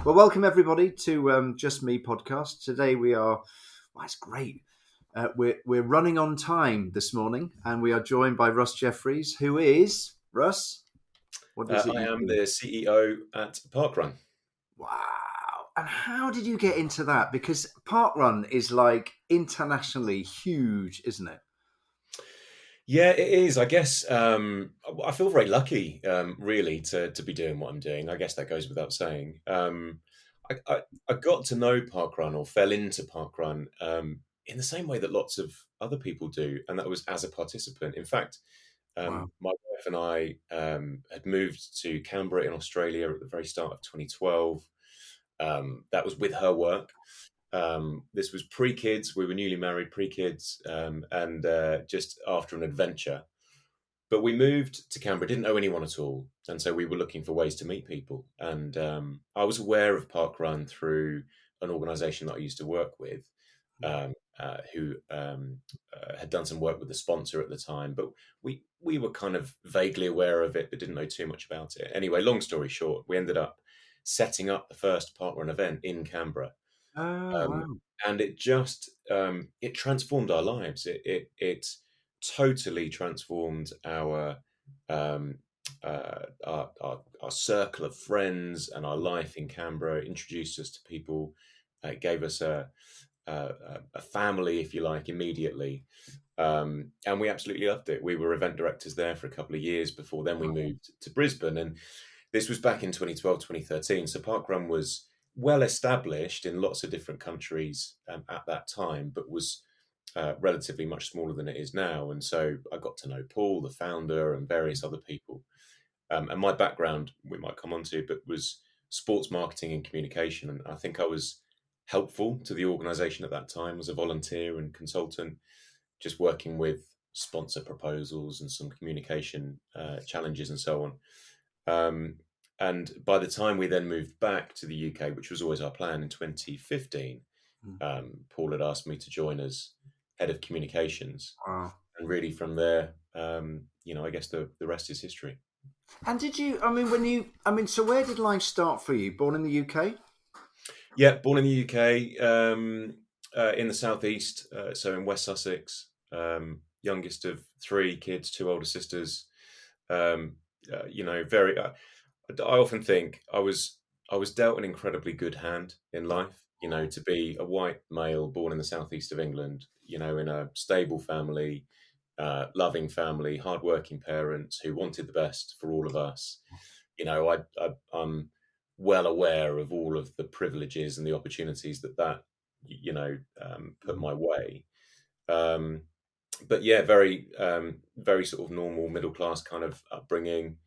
Well, welcome everybody to Just Me podcast. Today we are, well, it's great. We're running on time this morning, and we are joined by Russ Jefferys, who is Russ. What is it I you am do? the CEO at Parkrun. Wow! And how did you get into that? Because parkrun is like internationally huge, isn't it? Yeah, it is. I guess I feel very lucky, really, to be doing what I'm doing. I guess that goes without saying. I got to know Parkrun or fell into Parkrun in the same way that lots of other people do, and that was as a participant. In fact, Wow! my wife and I had moved to Canberra in Australia at the very start of 2012. That was with her work. This was pre-kids. We were newly married, pre-kids, and just after an adventure. But we moved to Canberra, didn't know anyone at all, and so we were looking for ways to meet people. And I was aware of Parkrun through an organisation that I used to work with, who had done some work with the sponsor at the time. But we were kind of vaguely aware of it, but didn't know too much about it. Anyway, long story short, we ended up setting up the first Parkrun event in Canberra. Oh, um, wow! and it just it transformed our lives. It totally transformed um, our circle of friends and our life in Canberra. Introduced us to people. It gave us a, a family, if you like, immediately. And we absolutely loved it. We were event directors there for a couple of years before then we moved to Brisbane. And this was back in 2012, 2013. So Parkrun was well established in lots of different countries at that time, but was relatively much smaller than it is now. And so I got to know Paul, the founder, and various other people. And my background, we might come on to, but was sports marketing and communication. And I think I was helpful to the organization at that time as a volunteer and consultant, just working with sponsor proposals and some communication challenges and so on. And by the time we then moved back to the UK, which was always our plan in 2015, Mm. Paul had asked me to join as head of communications. Wow! And really from there, I guess the rest is history. And did you? So where did life start for you? Born in the UK? Yeah, born in the UK, in the southeast, so in West Sussex, youngest of three kids, two older sisters. Very. I often think I was dealt an incredibly good hand in life. To be a white male born in the southeast of England, in a stable family, loving family, hardworking parents who wanted the best for all of us. I'm well aware of all of the privileges and the opportunities put my way. Um, but yeah, very sort of normal middle class kind of upbringing.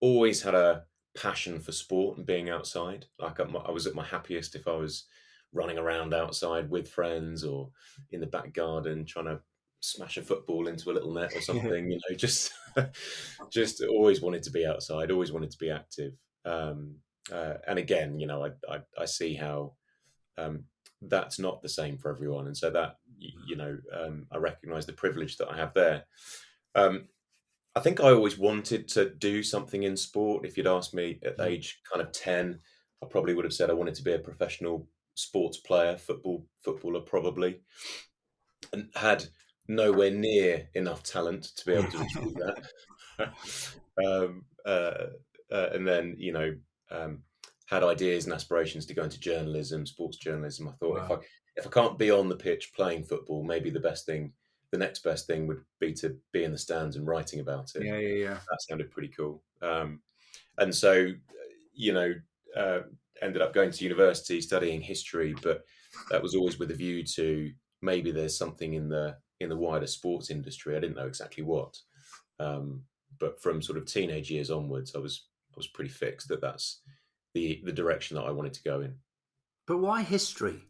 Always had a passion for sport and being outside. I was at my happiest if I was running around outside with friends or in the back garden trying to smash a football into a little net or something. Just just always wanted to be outside. Always wanted to be active. And again, I see how um, that's not the same for everyone, and so that I recognise the privilege that I have there. Um, I think I always wanted to do something in sport. If you'd asked me at age kind of 10, I probably would have said I wanted to be a professional sports player, footballer probably, and had nowhere near enough talent to be able to achieve that. um, uh, and then, had ideas and aspirations to go into journalism, sports journalism. I thought Wow! if I can't be on the pitch playing football, maybe the next best thing would be to be in the stands and writing about it. Yeah, yeah, yeah. That sounded pretty cool. And so, you know, uh, ended up going to university studying history, but that was always with a view to maybe there's something in the wider sports industry. I didn't know exactly what, um, but from sort of teenage years onwards, I was pretty fixed that that's the direction that I wanted to go in. But why history?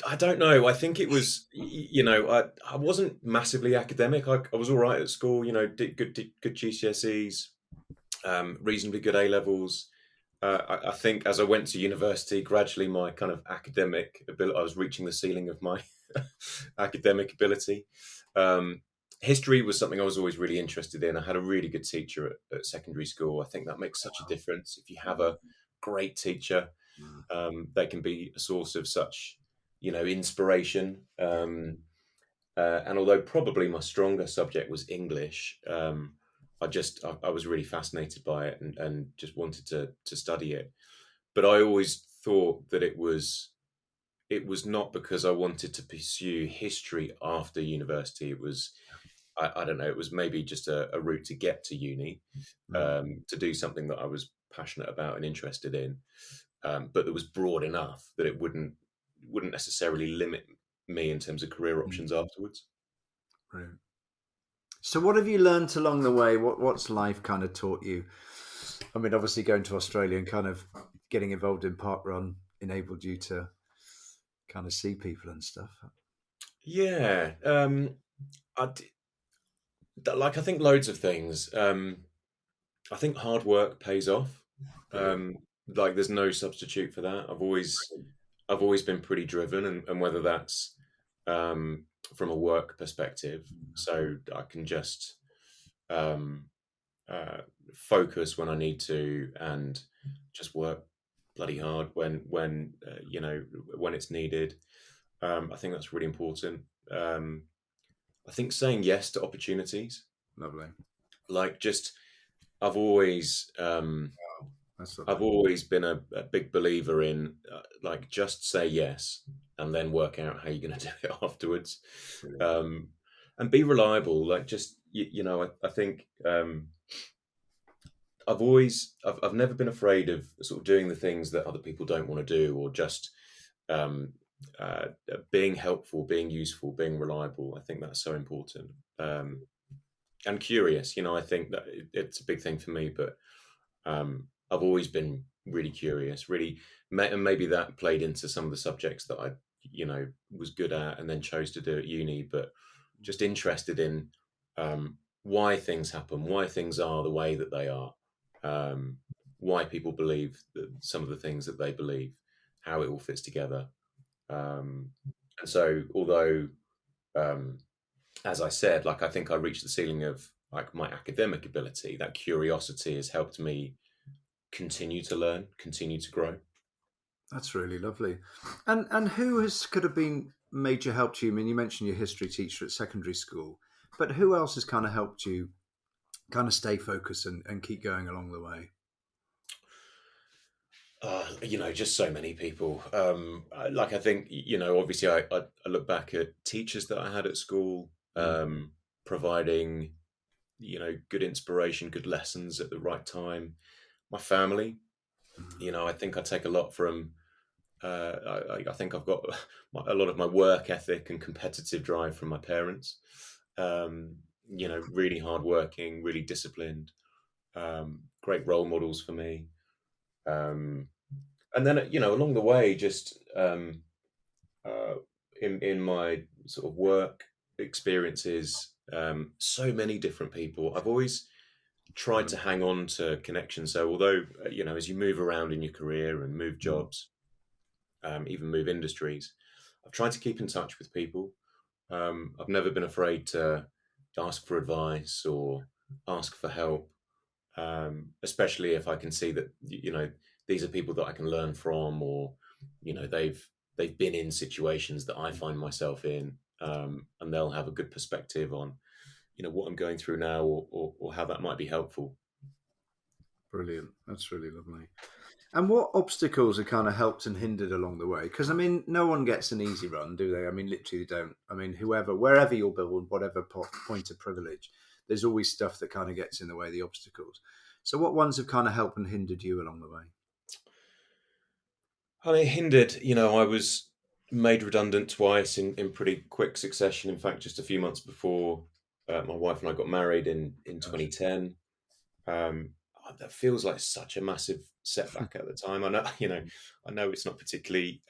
I don't know. I think it was, I wasn't massively academic. I was all right at school. Did good GCSEs, reasonably good A levels. I think as I went to university, gradually my kind of academic ability, I was reaching the ceiling of my academic ability. Um, history was something I was always really interested in. I had a really good teacher at secondary school. I think that makes such a difference. If you have a great teacher, they can be a source of such, inspiration. And although probably my stronger subject was English, I was really fascinated by it and just wanted to study it. But I always thought that it was not because I wanted to pursue history after university. It was, I don't know, it was maybe just a route to get to uni, to do something that I was passionate about and interested in, but that was broad enough that it wouldn't necessarily limit me in terms of career options afterwards. Right. So what have you learned along the way? What's life kind of taught you? I mean, obviously going to Australia and kind of getting involved in parkrun enabled you to kind of see people and stuff. Yeah, I d- like I think loads of things. I think hard work pays off. Brilliant. Like there's no substitute for that. I've always been pretty driven, and whether that's um, from a work perspective, so I can just um, uh, focus when I need to, and just work bloody hard when it's needed. I think that's really important. Um, I think saying yes to opportunities, Lovely. like just I've always That's I've lovely. always been a big believer in like just say yes and then work out how you're going to do it afterwards, Brilliant. um, and be reliable. Like just I think I've never been afraid of sort of doing the things that other people don't want to do, or just um, being helpful, being useful, being reliable. I think that's so important. And curious. I think that it's a big thing for me, but I've always been really curious, really, and maybe that played into some of the subjects that I, was good at and then chose to do at uni, but just interested in why things happen, why things are the way that they are, um, why people believe some of the things that they believe, how it all fits together. And so, although, um, as I said, like I think I reached the ceiling of like my academic ability, that curiosity has helped me continue to learn, continue to grow. That's really lovely. And who has could have been major help to you? I mean, you mentioned your history teacher at secondary school, but who else has kind of helped you kind of stay focused and keep going along the way? Just so many people. Like I think, obviously I look back at teachers that I had at school, Mm. providing, good inspiration, good lessons at the right time. My family, I think I take a lot from, I think I've got a lot of my work ethic and competitive drive from my parents. Um, really hardworking, really disciplined, great role models for me. Um, and then along the way, just uh, in my sort of work experiences, so many different people. I've always tried to Brilliant. hang on to connections. So although as you move around in your career and move Mm. jobs, even move industries, I've tried to keep in touch with people. I've never been afraid to ask for advice or ask for help, especially if I can see that these are people that I can learn from, or they've been in situations that I find myself in, and they'll have a good perspective on what I'm going through now, or how that might be helpful. Brilliant. That's really lovely. And what obstacles have kind of helped and hindered along the way? Because I mean, no one gets an easy run, do they? I mean, literally, they don't. I mean, wherever you're born, whatever point of privilege, there's always stuff that kind of gets in the way, the obstacles. So, what ones have kind of helped and hindered you along the way? And it hindered. I was made redundant twice in pretty quick succession. In fact, just a few months before my wife and I got married in Gosh. 2010. That feels like such a massive setback at the time. I know, I know it's not particularly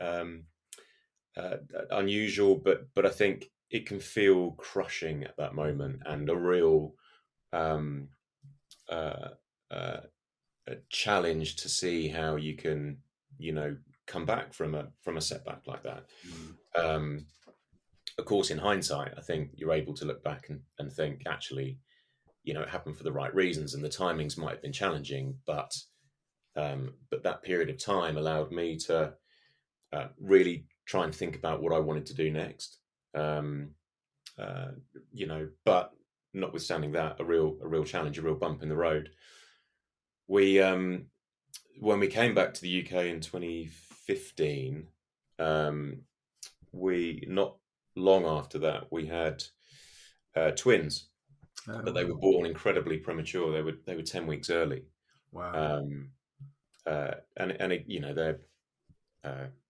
unusual, but I think it can feel crushing at that moment, and a real um, uh, uh, a challenge to see how you can, you know, come back from a setback like that. Mm. Um, Of course, in hindsight, I think you're able to look back and think, actually, it happened for the right reasons, and the timings might have been challenging, but that period of time allowed me to really try and think about what I wanted to do next. Um, but notwithstanding that, a real challenge, a real bump in the road. We when we came back to the UK in 2015, we not long after that we had twins, but they were born incredibly premature. They were 10 weeks early. Wow. They're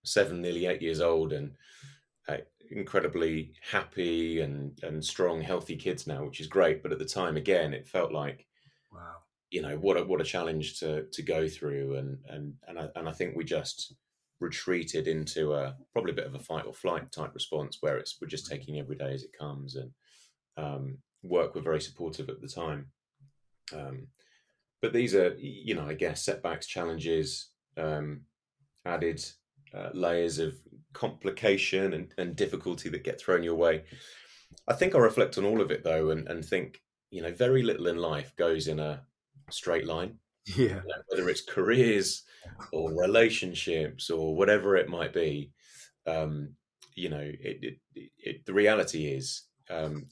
7, nearly 8 years old, and incredibly happy and strong, healthy kids now, which is great. But at the time, again, it felt like, Wow. what a challenge to go through, and I think we just retreated into probably a bit of a fight or flight type response, where we're just taking every day as it comes, and work were very supportive at the time. But these are, I guess, setbacks, challenges, added layers of complication and difficulty that get thrown your way. I think I reflect on all of it, though, and think, very little in life goes in a straight line. Yeah. Whether it's careers or relationships or whatever it might be. The reality is,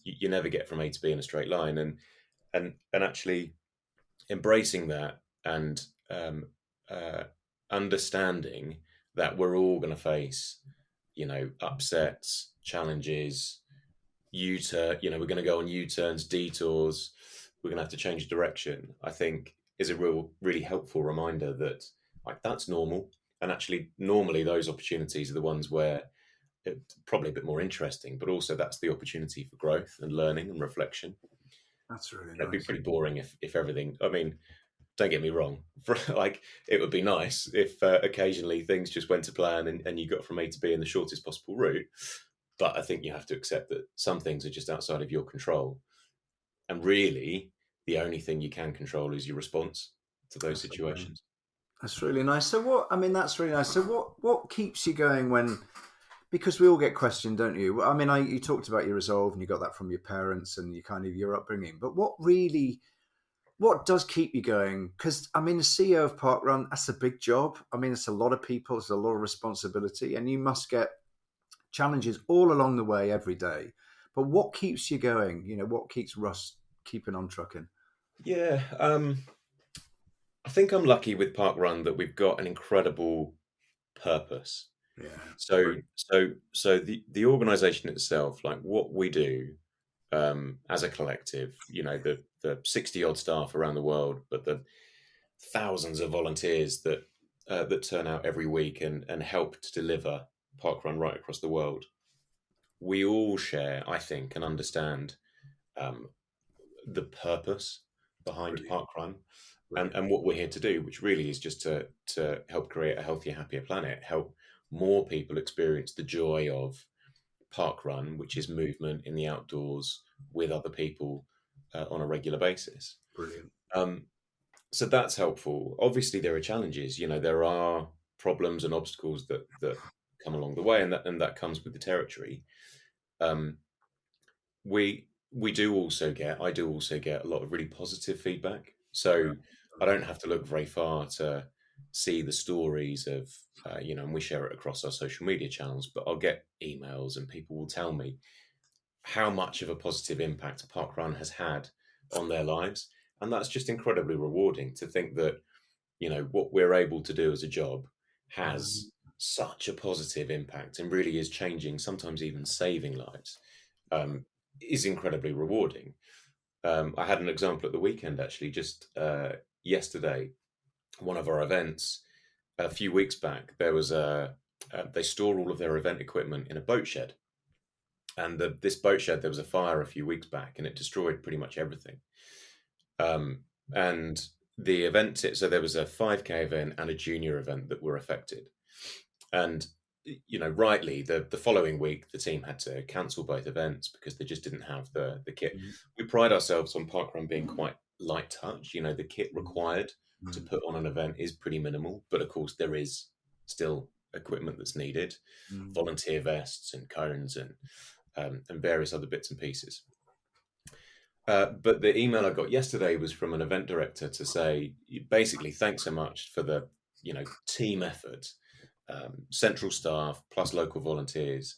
you never get from A to B in a straight line, and actually embracing that, and understanding that we're all going to face, upsets, challenges, we're going to go on U-turns, detours, we're going to have to change direction, I think is a really helpful reminder that, like, that's normal. And actually, normally those opportunities are the ones where it's probably a bit more interesting, but also that's the opportunity for growth and learning and reflection. That's really It'd be nice. pretty boring if everything, I mean, don't get me wrong, like, it would be nice if occasionally things just went to plan, and you got from A to B in the shortest possible route. But I think you have to accept that some things are just outside of your control. And really, the only thing you can control is your response to those That's okay. situations. That's really nice. So that's really nice. So what keeps you going when, because we all get questioned, don't you? I mean, you talked about your resolve and you got that from your parents and your upbringing, but what does keep you going? Because, I mean, the CEO of Parkrun, that's a big job. I mean, it's a lot of people, it's a lot of responsibility, and you must get challenges all along the way every day. But what keeps you going? What keeps Russ keeping on trucking? Yeah, I think I'm lucky with Parkrun that we've got an incredible purpose. Yeah. So, so the organization itself, like what we do, as a collective, the 60 odd staff around the world, but the thousands of volunteers that turn out every week and help to deliver Parkrun right across the world. We all share, I think, and understand um, the purpose behind Brilliant. Parkrun, and what we're here to do, which really is just to help create a healthier, happier planet, help more people experience the joy of Parkrun, which is movement in the outdoors with other people on a regular basis. Brilliant. So that's helpful. Obviously, there are challenges. There are problems and obstacles that come along the way, and that comes with the territory. Um, I do also get a lot of really positive feedback. So I don't have to look very far to see the stories of, and we share it across our social media channels, but I'll get emails and people will tell me how much of a positive impact Parkrun has had on their lives. And that's just incredibly rewarding to think that, what we're able to do as a job has such a positive impact and really is changing, sometimes even saving lives, is incredibly rewarding. I had an example at the weekend, actually, just yesterday, one of our events a few weeks back. There was they store all of their event equipment in a boat shed, and this boat shed, there was a fire a few weeks back, and it destroyed pretty much everything. And the event, so there was a 5K event and a junior event that were affected, and rightly, the following week the team had to cancel both events because they just didn't have the kit. We pride ourselves on Parkrun being quite light touch. The kit required to put on an event is pretty minimal, but of course there is still equipment that's needed, volunteer vests and cones, and and various other bits and pieces. But the email I got yesterday was from an event director to say, basically, thanks so much for the team effort, central staff plus local volunteers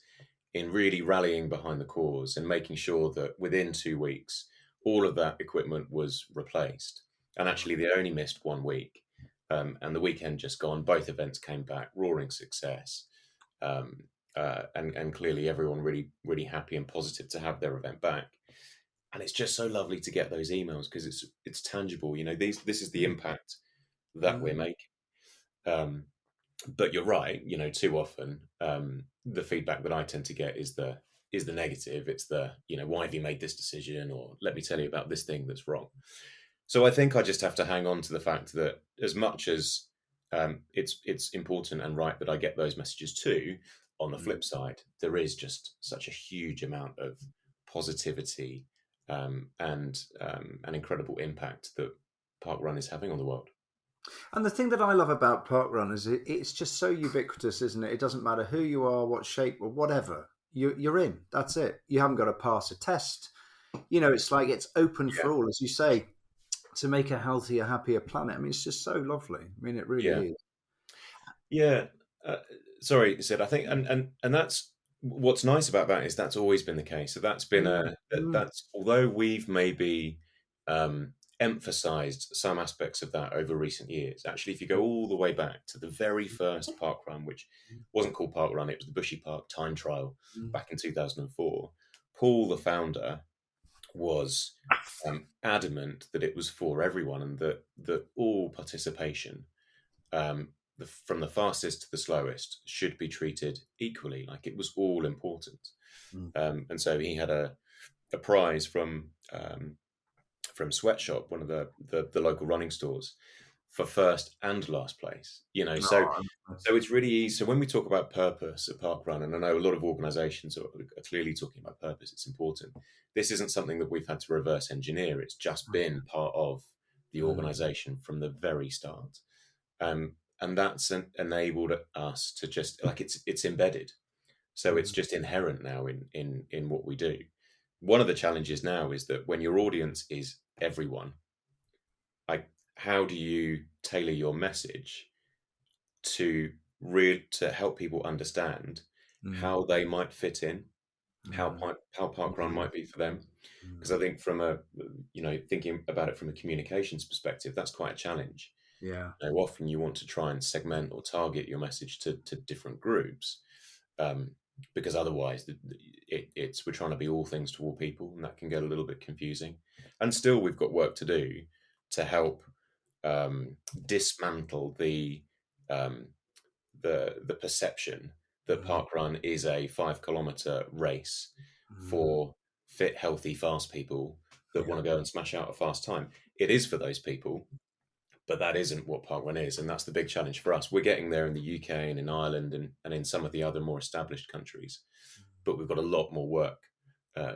in really rallying behind the cause and making sure that within 2 weeks, all of that equipment was replaced. And actually, they only missed 1 week. And the weekend just gone, both events came back, roaring success. And clearly everyone really, really happy and positive to have their event back. And it's just so lovely to get those emails because it's tangible. This is the impact that we're making. But you're right. Too often the feedback that I tend to get is the negative. It's the why have you made this decision, or let me tell you about this thing that's wrong. So I think I just have to hang on to the fact that as much as it's important and right that I get those messages too, on the flip side, there is just such a huge amount of positivity and an incredible impact that parkrun is having on the world. And the thing that I love about parkrun is it's just so ubiquitous, isn't it? It doesn't matter who you are, what shape, or whatever. You're in. That's it. You haven't got to pass a test. It's like it's open for all, as you say, to make a healthier, happier planet. I mean, it's just so lovely. I mean, it really is. Yeah. Sorry, Sid. I think, and that's what's nice about that is that's always been the case. So that's been that's although we've maybe emphasized some aspects of that over recent years. Actually, if you go all the way back to the very first parkrun, which wasn't called parkrun, it was the Bushy Park Time Trial back in 2004. Paul, the founder, was adamant that it was for everyone and that all participation, from the fastest to the slowest, should be treated equally, like it was all important. And so he had a prize from Sweatshop, one of the local running stores, for first and last place. So it's really easy. So when we talk about purpose at parkrun, and I know a lot of organisations are clearly talking about purpose, it's important. This isn't something that we've had to reverse engineer. It's just been part of the organisation from the very start, and that's enabled us to just it's embedded. So it's just inherent now in what we do. One of the challenges now is that when your audience is everyone, how do you tailor your message to help people understand how they might fit in, how parkrun might be for them? Because I think from thinking about it from a communications perspective, that's quite a challenge. Yeah. Often you want to try and segment or target your message to different groups, because otherwise we're trying to be all things to all people, and that can get a little bit confusing. And still, we've got work to do to help dismantle the perception that parkrun is a 5-kilometer race for fit, healthy, fast people that want to go and smash out a fast time. It is for those people, but that isn't what parkrun is, and that's the big challenge for us. We're getting there in the UK and in Ireland and in some of the other more established countries, but we've got a lot more work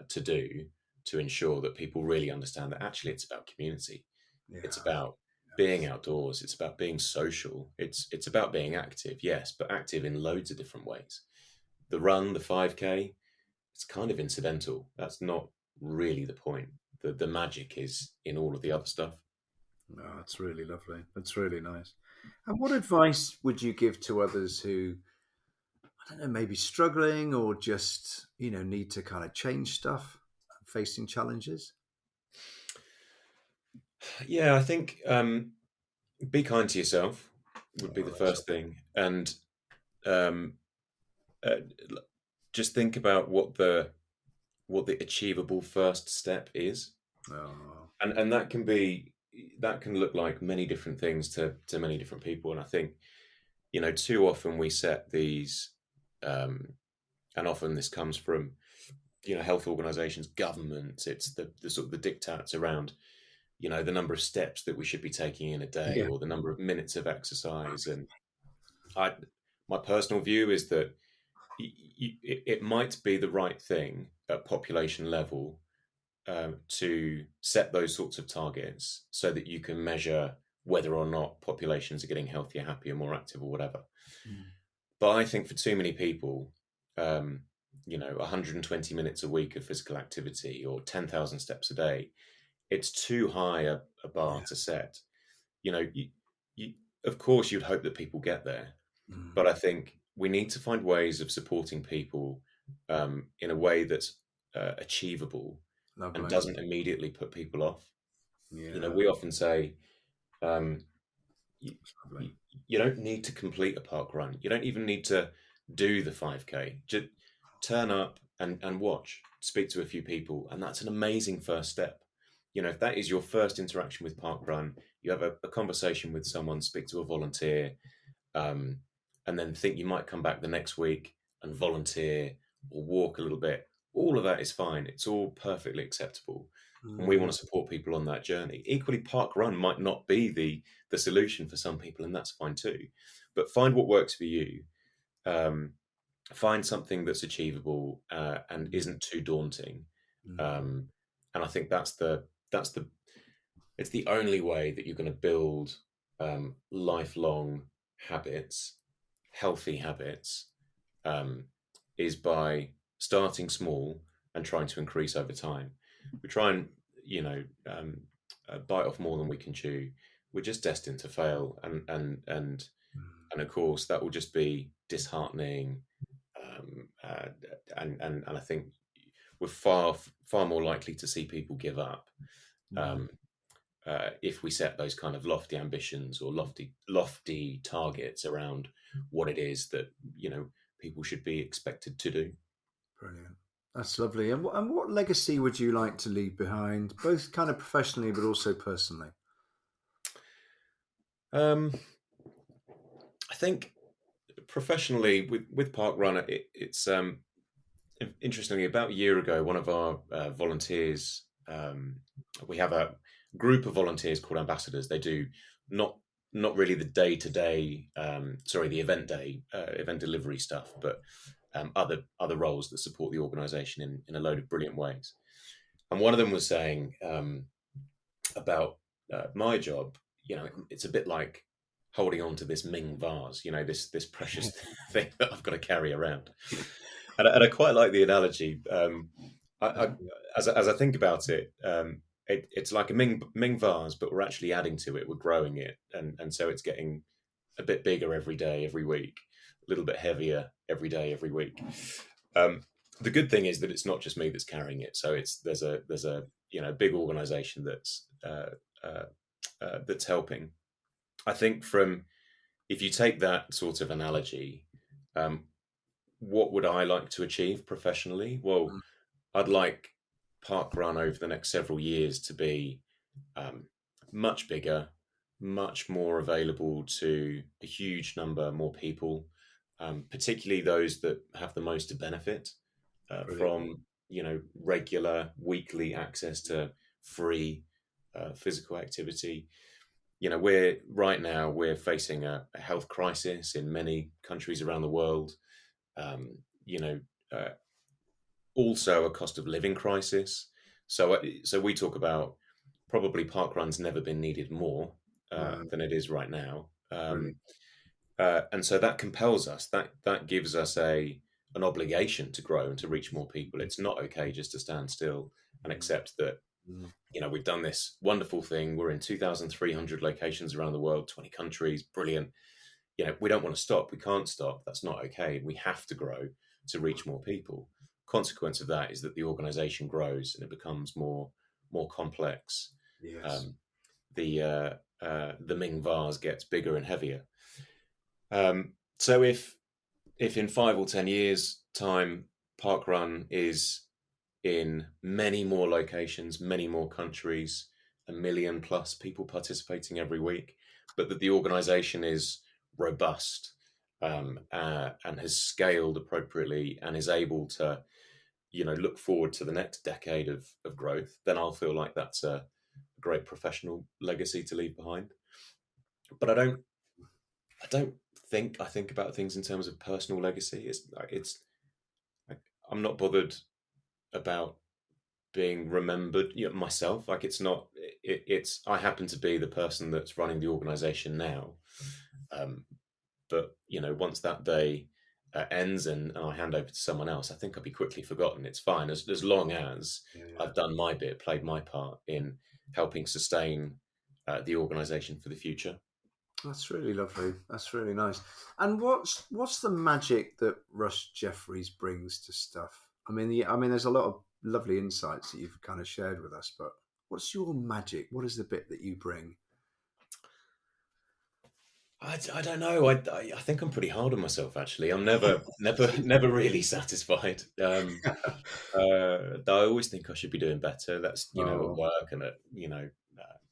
to do to ensure that people really understand that actually it's about community. It's about being outdoors. It's about being social. It's about being active, yes, but active in loads of different ways. The run, the 5K, it's kind of incidental. That's not really the point. The magic is in all of the other stuff. Oh, it's really lovely. It's really nice. And what advice would you give to others who, I don't know, maybe struggling or just, need to kind of change stuff, facing challenges? Yeah, I think be kind to yourself would be the first thing. And just think about what the achievable first step is. And that can look like many different things to many different people. And I think, too often we set these, and often this comes from, health organizations, governments. It's the sort of the diktats around, the number of steps that we should be taking in a day or the number of minutes of exercise. And my personal view is that it might be the right thing at population level to set those sorts of targets so that you can measure whether or not populations are getting healthier, happier, more active, or whatever. But I think for too many people, 120 minutes a week of physical activity or 10,000 steps a day, it's too high a bar Yeah. to set. You, of course, you'd hope that people get there, Mm. but I think we need to find ways of supporting people in a way that's achievable and Lovely. doesn't immediately put people off. Yeah. We often say, um, you, Lovely. you, you don't need to complete a park run. You don't even need to do the 5K. Just turn up and watch, speak to a few people. And that's an amazing first step. If that is your first interaction with park run, you have a conversation with someone, speak to a volunteer, um, and then think you might come back the next week and volunteer or walk a little bit. All of that is fine. It's all perfectly acceptable. And we Mm. want to support people on that journey. Equally, park run might not be the solution for some people, and that's fine too. But find what works for you. Um, find something that's achievable and Mm. isn't too daunting. Mm. Um, and I think that's the it's the only way that you're going to build lifelong habits, healthy habits, um, is by starting small and trying to increase over time. We try and you know um, bite off more than we can chew. We're just destined to fail, and of course that will just be disheartening. And I think we're far more likely to see people give up. Mm. Um, if we set those kind of lofty ambitions or lofty targets around what it is that people should be expected to do. Brilliant. That's lovely. And what legacy would you like to leave behind, both kind of professionally but also personally? Um, I think professionally with Parkrun, it's interestingly about a year ago, one of our volunteers. We have a group of volunteers called ambassadors. They do not not really the day to day, the event delivery stuff, but other roles that support the organisation in a load of brilliant ways. And one of them was saying about my job. It's a bit like holding on to this Ming vase. This precious thing that I've got to carry around. And I quite like the analogy. I, as I think about it, it's like a Ming vase, but we're actually adding to it. We're growing it, and so it's getting a bit bigger every day, every week, a little bit heavier every day, every week. Um, the good thing is that it's not just me that's carrying it. So there's a big organisation that's helping. I think if you take that sort of analogy, um, what would I like to achieve professionally? Well, Mm. I'd like Parkrun over the next several years to be um, much bigger, much more available to a huge number more people, particularly those that have the most to benefit Brilliant. from regular weekly access to free physical activity. We're facing a health crisis in many countries around the world. Um, you know, uh, Also a cost of living crisis. So we talk about probably parkrun's never been needed more Wow. than it is right now, Brilliant. and so that compels us. That gives us an obligation to grow and to reach more people. It's not okay just to stand still and accept that Mm. we've done this wonderful thing. We're in 2,300 locations around the world, 20 countries, brilliant. We don't want to stop. We can't stop. That's not okay. We have to grow to reach more people. Consequence of that is that the organization grows and it becomes more complex. Yes. Um, the Ming vase gets bigger and heavier. So if in 5 or 10 years time Parkrun is in many more locations, many more countries, 1 million plus people participating every week, but that the organization is robust and has scaled appropriately and is able to, look forward to the next decade of growth, then I'll feel like that's a great professional legacy to leave behind. But I don't think I think about things in terms of personal legacy. I'm not bothered about being remembered, myself. Like it's not it's I happen to be the person that's running the organization now, but once that day ends and I hand over to someone else, I think I'll be quickly forgotten. It's fine as long as Yeah. I've done my bit, played my part in helping sustain the organisation for the future. That's really lovely. That's really nice. And what's the magic that Russ Jeffries brings to stuff? I mean, there's a lot of lovely insights that you've kind of shared with us, but what's your magic? What is the bit that you bring? I don't know. I think I'm pretty hard on myself. Actually, I'm never really satisfied. I always think I should be doing better. That's at Oh, work and at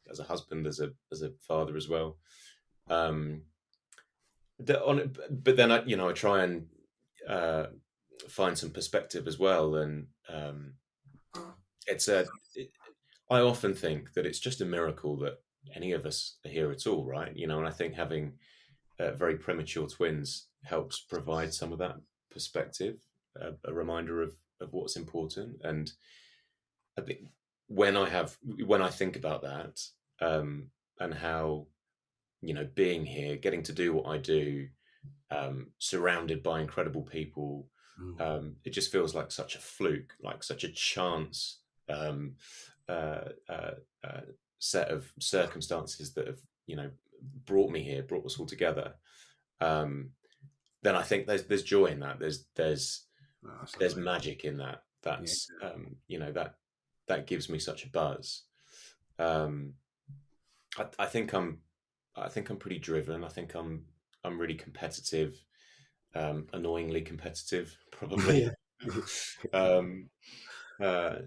as a husband, as a father as well. Um, but then I try and uh, find some perspective as well, and it's a. It, I often think that it's just a miracle that any of us are here at all, right? And I think having very premature twins helps provide some of that perspective, a reminder of what's important. And I think when I think about that, and how being here, getting to do what I do, surrounded by incredible people, mm, it just feels like such a fluke, like such a chance um, uh, uh, uh, set of circumstances that have brought me here, brought us all together. Um, then I think there's joy in that. oh, that's There's lovely. magic in that. Yeah. That's that gives me such a buzz. Um, I think I'm pretty driven. I think I'm really competitive, annoyingly competitive, probably. Yeah. um,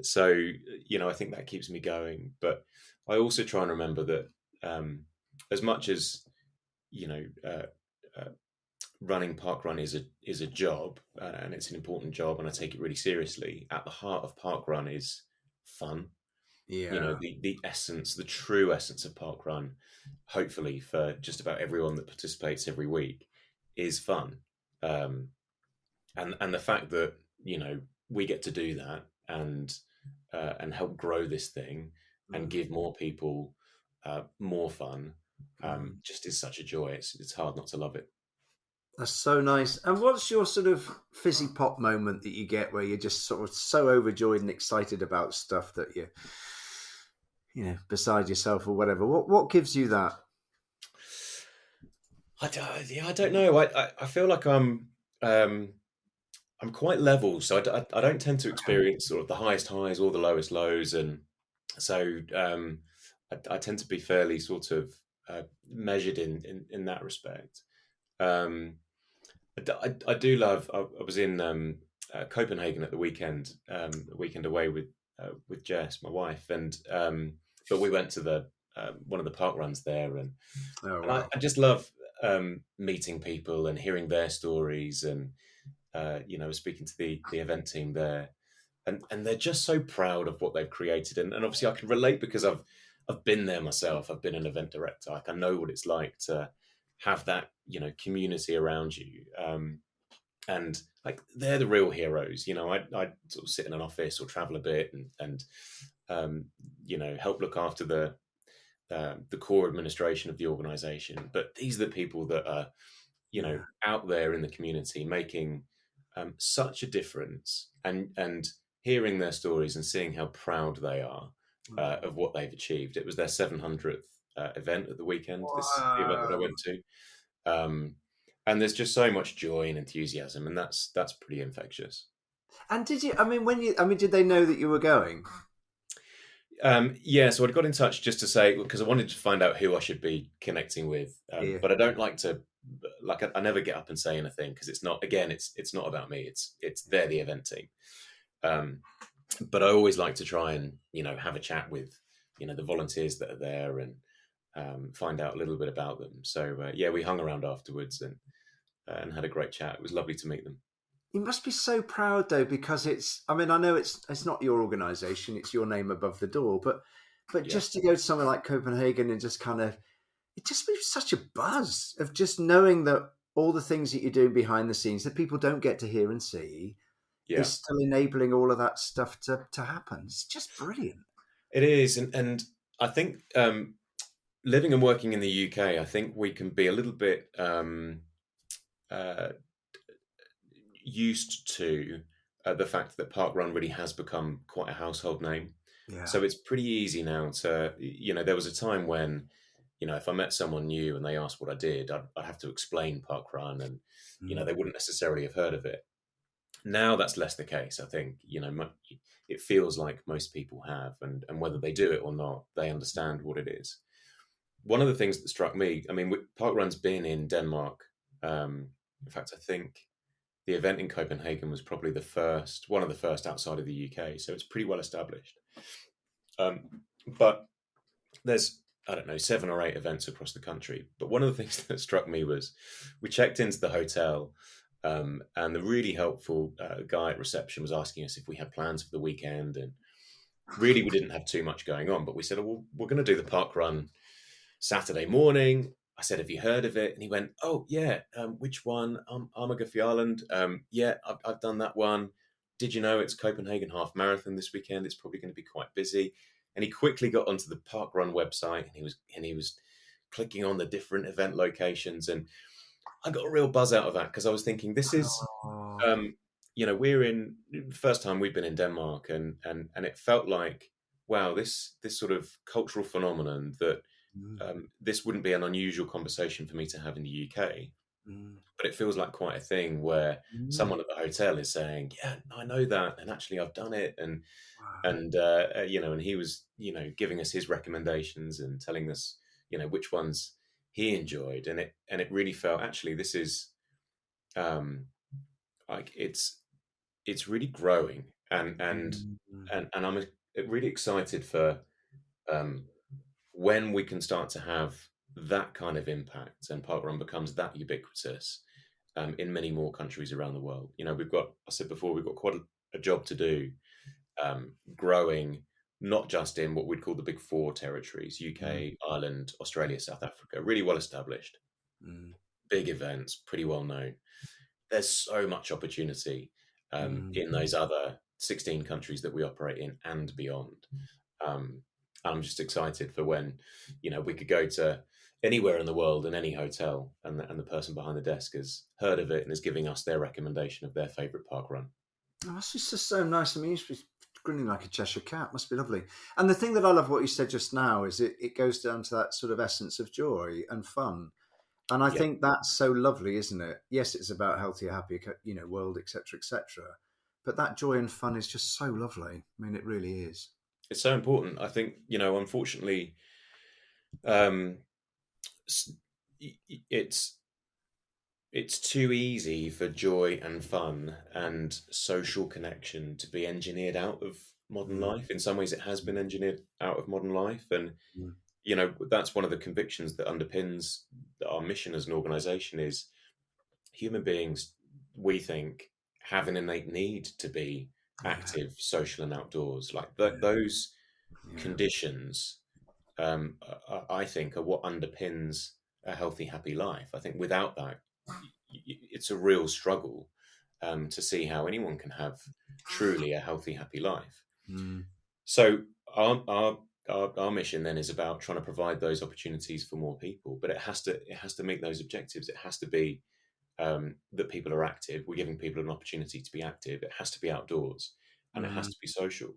so I think that keeps me going. But I also try and remember that as much as you know. Running parkrun is a job, and it's an important job, and I take it really seriously. At the heart of parkrun is fun. Yeah. The essence, the true essence of parkrun, hopefully for just about everyone that participates every week, is fun. Um, and the fact that we get to do that and help grow this thing and Mm. give more people more fun, Mm. just is such a joy. It's hard not to love it. That's so nice. And what's your sort of fizzy pop moment that you get where you're just sort of so overjoyed and excited about stuff that beside yourself or whatever? What gives you that? I don't know. I feel like um, I'm quite level, so I don't tend to experience sort of the highest highs or the lowest lows, and so I tend to be fairly sort of measured in that respect. Um, I do love. I was in Copenhagen at the weekend, a weekend away with Jess, my wife, and but we went to the one of the park runs there, Oh and wow. I just love meeting people and hearing their stories, and speaking to the event team there, and they're just so proud of what they've created, and obviously I can relate because I've been there myself. I've been an event director. Like I know what it's like to have that community around you, and like they're the real heroes. I sort of sit in an office or travel a bit and help look after the core administration of the organization. But these are the people that are, Yeah. out there in the community making such a difference, and hearing their stories and seeing how proud they are Oh, of what they've achieved. It was their 700th event at the weekend. The event that I wow. went to, and there's just so much joy and enthusiasm, and that's pretty infectious. And did you? I mean, did they know that you were going? Yeah, so I got in touch just to say because I wanted to find out who I should be connecting with, Yeah. but I don't like to I never get up and say anything because it's not again it's not about me. It's they're the event team, um, but I always like to try and have a chat with the volunteers that are there and find out a little bit about them. So yeah, we hung around afterwards and had a great chat. It was lovely to meet them. You must be so proud though, because it's. I mean, I know it's not your organisation; it's your name above the door. But Yeah, just to go to somewhere like Copenhagen and just kind of, it just be such a buzz of just knowing that all the things that you're doing behind the scenes that people don't get to hear and see yeah, is still enabling all of that stuff to happen. It's just brilliant. it is, and I think living and working in the UK, I think we can be a little bit uh, used to the fact that parkrun really has become quite a household name. Yeah. So it's pretty easy now to, there was a time when, if I met someone new and they asked what I did, I'd have to explain parkrun, and, Mm. they wouldn't necessarily have heard of it. Now that's less the case. I think, it feels like most people have, and whether they do it or not, they understand what it is. One of the things that struck me, I mean, parkrun's been in Denmark. In fact, I think the event in Copenhagen was probably one of the first outside of the UK, so it's pretty well established. But there's, I don't know, 7 or 8 events across the country. But one of the things that struck me was we checked into the hotel, and the really helpful guy at reception was asking us if we had plans for the weekend. And really, we didn't have too much going on, but we said, oh, well, we're going to do the park run Saturday morning. I said, have you heard of it? And he went, oh, yeah, which one? Armagafjärland. Yeah, I've done that one. Did you know it's Copenhagen Half Marathon this weekend? It's probably going to be quite busy. And he quickly got onto the parkrun website, and he was clicking on the different event locations. And I got a real buzz out of that, because I was thinking, this is, Oh. we're in first time we've been in Denmark, and it felt like, wow, this sort of cultural phenomenon that this wouldn't be an unusual conversation for me to have in the UK, but it feels like quite a thing where someone at the hotel is saying, yeah, I know that, and actually I've done it, and Wow. and he was giving us his recommendations and telling us which ones he enjoyed, and it really felt, actually, this is like it's really growing, and I'm really excited for when we can start to have that kind of impact, and parkrun becomes that ubiquitous in many more countries around the world. I said before, we've got quite a job to do, growing not just in what we'd call the big 4 territories: UK, Ireland, Australia, South Africa, really well established, big events, pretty well known. There's so much opportunity in those other 16 countries that we operate in and beyond. I'm just excited for when, we could go to anywhere in the world, in any hotel, and the person behind the desk has heard of it and is giving us their recommendation of their favourite park run. Oh, that's just so nice. I mean, you must be grinning like a Cheshire cat. Must be lovely. And the thing that I love what you said just now is it goes down to that sort of essence of joy and fun. And I Yeah, think that's so lovely, isn't it? Yes, it's about a healthier, happier, world, etc., etc. But that joy and fun is just so lovely. I mean, it really is. it's so important. I think, unfortunately, um, it's too easy for joy and fun and social connection to be engineered out of modern Mm, life. In some ways, it has been engineered out of modern life, and mm, that's one of the convictions that underpins our mission as an organization is human beings, we think, have an innate need to be yeah, active, social, and outdoors. Like yeah, those yeah. conditions, I think, are what underpins a healthy, happy life. I think without that, it's a real struggle to see how anyone can have truly a healthy, happy life. Mm, So our mission then is about trying to provide those opportunities for more people, but it has to meet those objectives. It has to be that people are active. We're giving people an opportunity to be active. It has to be outdoors, and it has mm, to be social.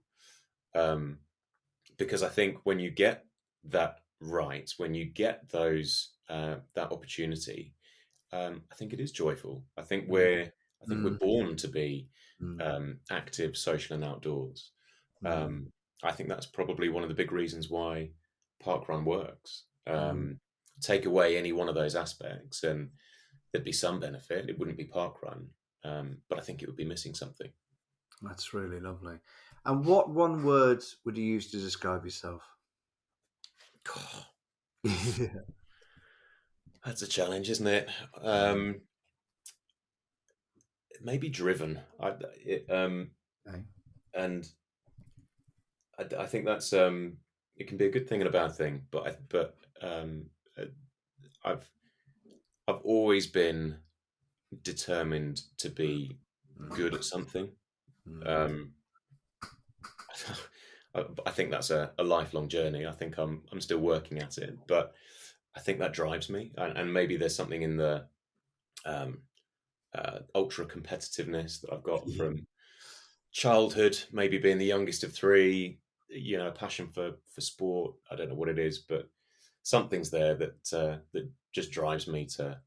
Um, because I think when you get that right, when you get those that opportunity, I think it is joyful. I think we're mm, born to be mm, active, social, and outdoors. mm, I think that's probably one of the big reasons why parkrun works. mm. Take away any one of those aspects, and there'd be some benefit. It wouldn't be parkrun, but I think it would be missing something. That's really lovely. And what one word would you use to describe yourself? God, Yeah. that's a challenge, isn't it? Maybe driven. Okay. And I think that's it can be a good thing and a bad thing. Uh, I've I've always been determined to be good at something. Mm, Um, I think that's a lifelong journey. I think I'm still working at it, but I think that drives me. And maybe there's something in the um, ultra competitiveness that I've got from childhood, maybe being the youngest of three. A passion for sport. I don't know what it is, but something's there that just drives me to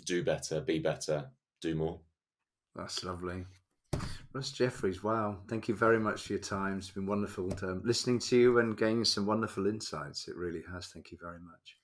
do better, be better, do more. That's lovely. Russ Jefferys, wow. Thank you very much for your time. It's been wonderful listening to you and gaining some wonderful insights. It really has. Thank you very much.